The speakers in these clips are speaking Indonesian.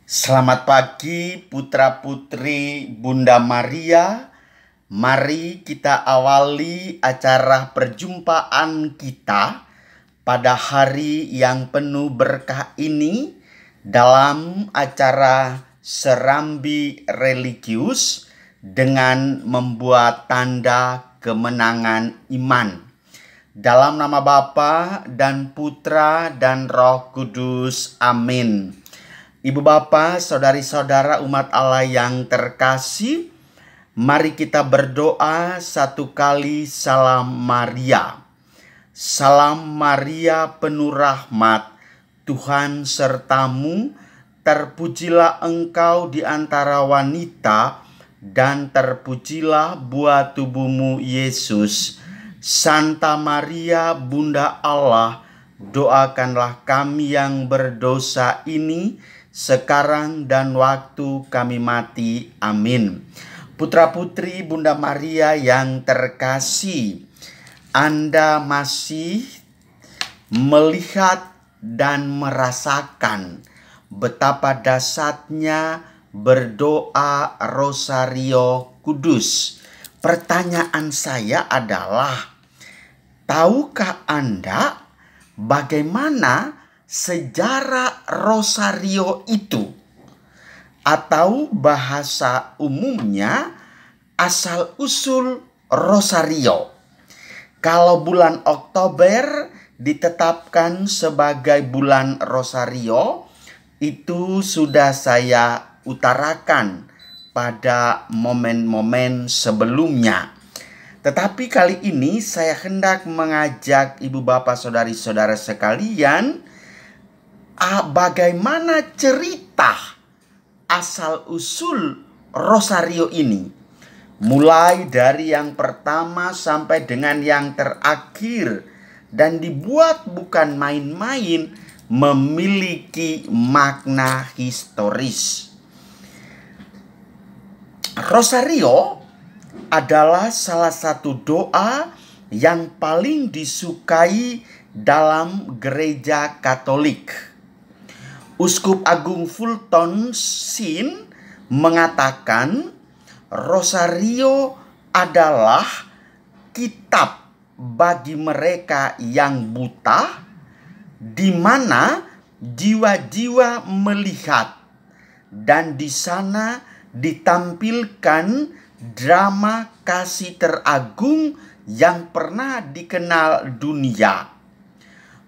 Selamat pagi putra-putri Bunda Maria. Mari kita awali acara perjumpaan kita pada hari yang penuh berkah ini dalam acara serambi religius dengan membuat tanda kemenangan iman. Dalam nama Bapa dan Putra dan Roh Kudus. Amin. Ibu Bapa, saudari-saudara umat Allah yang terkasih, mari kita berdoa satu kali salam Maria. Salam Maria penuh rahmat, Tuhan sertamu, terpujilah engkau di antara wanita, dan terpujilah buah tubuhmu Yesus. Santa Maria, Bunda Allah, doakanlah kami yang berdosa ini, sekarang dan waktu kami mati. Amin. Putra-putri Bunda Maria yang terkasih, Anda masih melihat dan merasakan betapa dahsyatnya berdoa Rosario Kudus. Pertanyaan saya adalah, tahukah Anda bagaimana sejarah Rosario itu? Atau bahasa umumnya asal-usul Rosario. Kalau bulan Oktober ditetapkan sebagai bulan Rosario, itu sudah saya utarakan pada momen-momen sebelumnya. Tetapi kali ini saya hendak mengajak ibu bapak saudari-saudara sekalian, bagaimana cerita asal-usul Rosario ini. Mulai dari yang pertama sampai dengan yang terakhir. Dan dibuat bukan main-main, memiliki makna historis. Rosario adalah salah satu doa yang paling disukai dalam gereja Katolik. Uskup Agung Fulton Sheen mengatakan Rosario adalah kitab bagi mereka yang buta, di mana jiwa-jiwa melihat, dan di sana ditampilkan drama kasih teragung yang pernah dikenal dunia.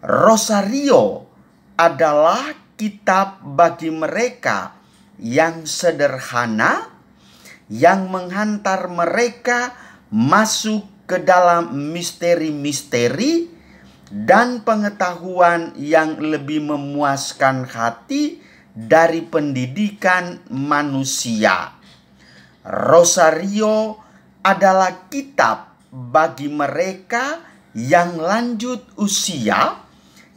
Rosario adalah kitab bagi mereka yang sederhana, yang menghantar mereka masuk ke dalam misteri-misteri dan pengetahuan yang lebih memuaskan hati dari pendidikan manusia. Rosario adalah kitab bagi mereka yang lanjut usia,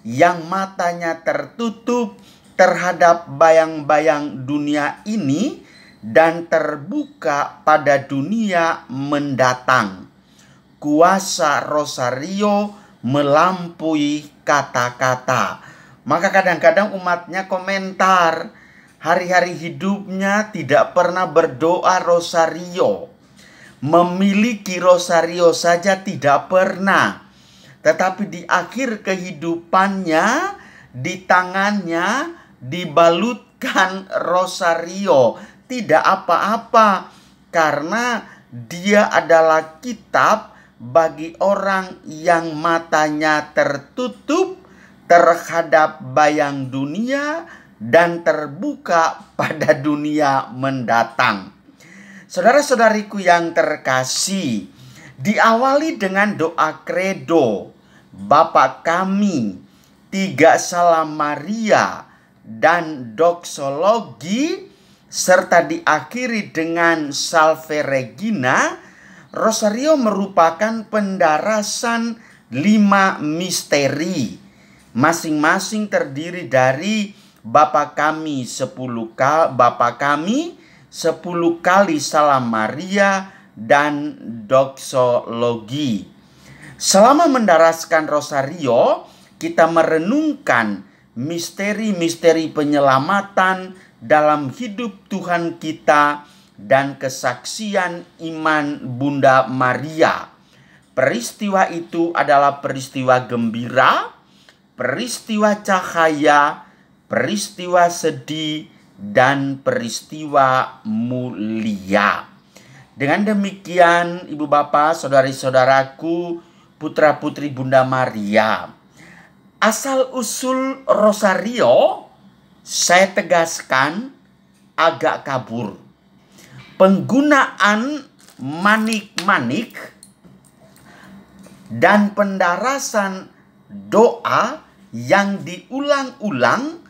yang matanya tertutup terhadap bayang-bayang dunia ini dan terbuka pada dunia mendatang. Kuasa Rosario melampaui kata-kata. Maka kadang-kadang umatnya komentar, hari-hari hidupnya tidak pernah berdoa Rosario. Memiliki Rosario saja tidak pernah. Tetapi di akhir kehidupannya, di tangannya dibalutkan Rosario. Tidak apa-apa, karena dia adalah kitab bagi orang yang matanya tertutup terhadap bayang dunia dan terbuka pada dunia mendatang. Saudara-saudariku yang terkasih, diawali dengan doa kredo, Bapa kami, tiga salam Maria, dan doksologi, serta diakhiri dengan Salve Regina. Rosario merupakan pendarasan 5 misteri. Masing-masing terdiri dari Bapa kami 10 kali salam Maria dan doksologi. Selama mendaraskan Rosario, kita merenungkan misteri-misteri penyelamatan dalam hidup Tuhan kita dan kesaksian iman Bunda Maria. Peristiwa itu adalah peristiwa gembira, peristiwa cahaya, peristiwa sedih, dan peristiwa mulia. Dengan demikian, Ibu Bapak, Saudari-saudaraku, putra-putri Bunda Maria, asal-usul rosario saya tegaskan agak kabur. Penggunaan manik-manik dan pendarasan doa yang diulang-ulang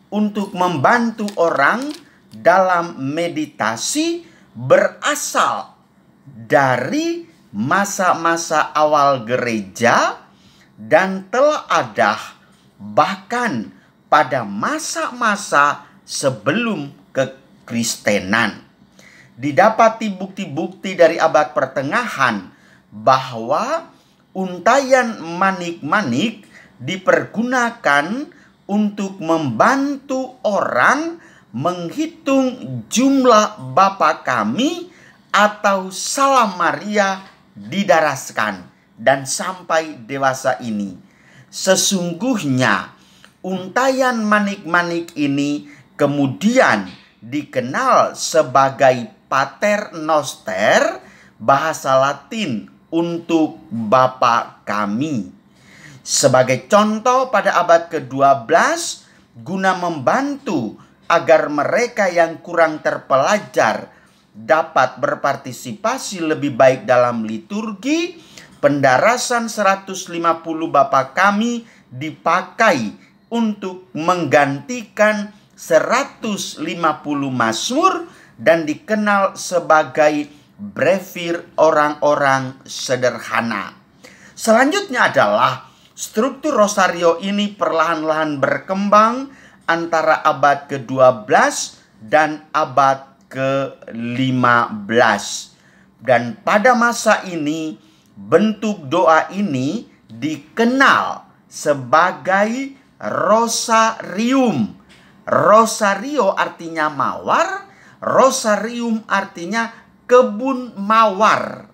untuk membantu orang dalam meditasi berasal dari masa-masa awal gereja dan telah ada bahkan pada masa-masa sebelum kekristenan. Didapati bukti-bukti dari abad pertengahan bahwa untayan manik-manik dipergunakan untuk membantu orang menghitung jumlah Bapa Kami atau Salam Maria didaraskan dan sampai dewasa ini. Sesungguhnya untayan manik-manik ini kemudian dikenal sebagai Pater Noster, bahasa Latin untuk Bapa Kami. Sebagai contoh, pada abad ke-12, guna membantu agar mereka yang kurang terpelajar dapat berpartisipasi lebih baik dalam liturgi, pendarasan 150 Bapa Kami dipakai untuk menggantikan 150 Mazmur dan dikenal sebagai brevir orang-orang sederhana. Selanjutnya adalah struktur rosario ini perlahan-lahan berkembang antara abad ke-12 dan abad ke-15. Dan pada masa ini bentuk doa ini dikenal sebagai rosarium. Rosario artinya mawar, rosarium artinya kebun mawar.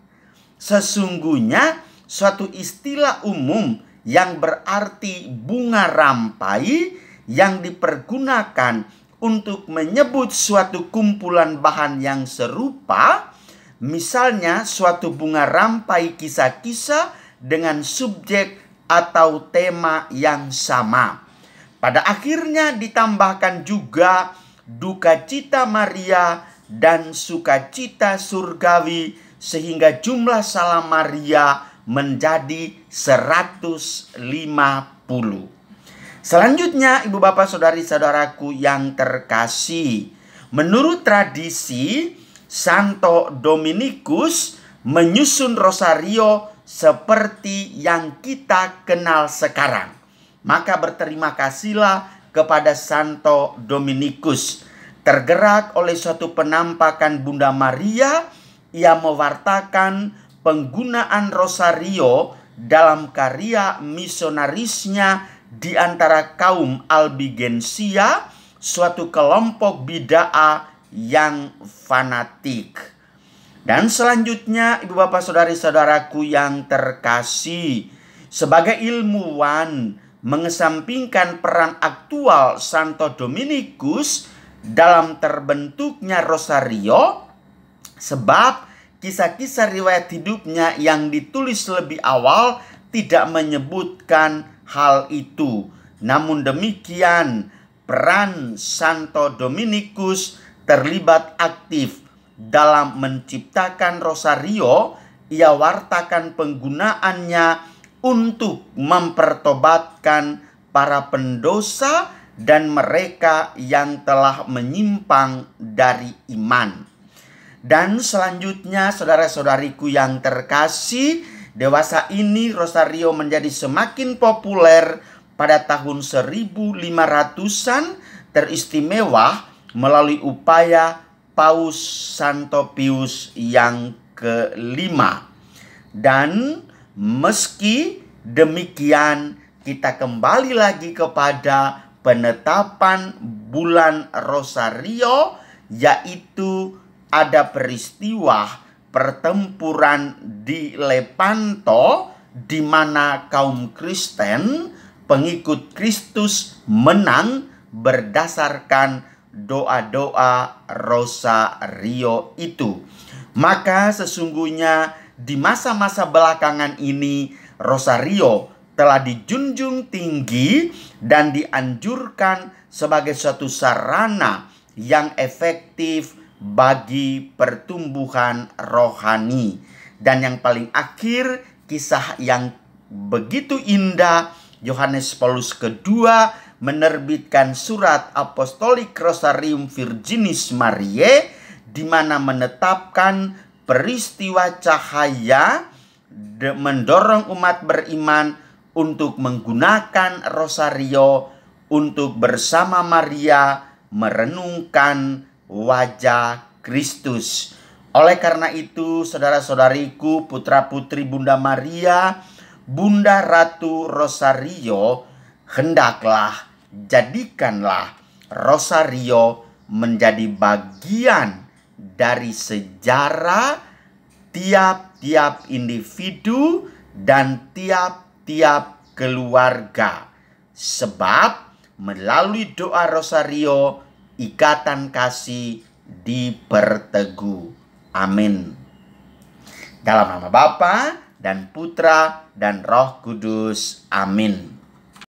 Sesungguhnya suatu istilah umum yang berarti bunga rampai yang dipergunakan untuk menyebut suatu kumpulan bahan yang serupa, misalnya suatu bunga rampai kisah-kisah dengan subjek atau tema yang sama. Pada akhirnya ditambahkan juga duka cita Maria dan sukacita surgawi sehingga jumlah Salam Maria menjadi 150. Selanjutnya, Ibu Bapak Saudari-saudaraku yang terkasih, menurut tradisi Santo Dominikus menyusun rosario seperti yang kita kenal sekarang. Maka berterima kasihlah kepada Santo Dominikus. Tergerak oleh suatu penampakan Bunda Maria, ia mewartakan penggunaan rosario dalam karya misionarisnya di antara kaum Albigensia, suatu kelompok bid'ah yang fanatik. Dan selanjutnya, Ibu Bapak Saudari-saudaraku yang terkasih, sebagai ilmuwan mengesampingkan peran aktual Santo Dominikus dalam terbentuknya rosario, sebab kisah-kisah riwayat hidupnya yang ditulis lebih awal tidak menyebutkan hal itu. Namun demikian, peran Santo Dominikus terlibat aktif dalam menciptakan rosario. Ia wartakan penggunaannya untuk mempertobatkan para pendosa dan mereka yang telah menyimpang dari iman. Dan selanjutnya, saudara-saudariku yang terkasih, dewasa ini rosario menjadi semakin populer pada tahun 1500-an, teristimewa melalui upaya Paus Santo Pius yang ke-5. Dan meski demikian, kita kembali lagi kepada penetapan bulan Rosario, yaitu ada peristiwa pertempuran di Lepanto, di mana kaum Kristen pengikut Kristus menang berdasarkan doa-doa Rosario itu. Maka sesungguhnya di masa-masa belakangan ini Rosario telah dijunjung tinggi dan dianjurkan sebagai suatu sarana yang efektif bagi pertumbuhan rohani. Dan yang paling akhir, kisah yang begitu indah, Yohanes Paulus II menerbitkan surat Apostolik Rosarium Virginis Mariae, di mana menetapkan peristiwa cahaya mendorong umat beriman untuk menggunakan Rosario untuk bersama Maria merenungkan wajah Kristus. Oleh karena itu, saudara-saudariku, putra-putri Bunda Maria, Bunda Ratu Rosario, hendaklah jadikanlah Rosario menjadi bagian dari sejarah tiap-tiap individu dan tiap-tiap keluarga. Sebab melalui doa Rosario, ikatan kasih diperteguh. Amin. Dalam nama Bapa dan Putra dan Roh Kudus. Amin.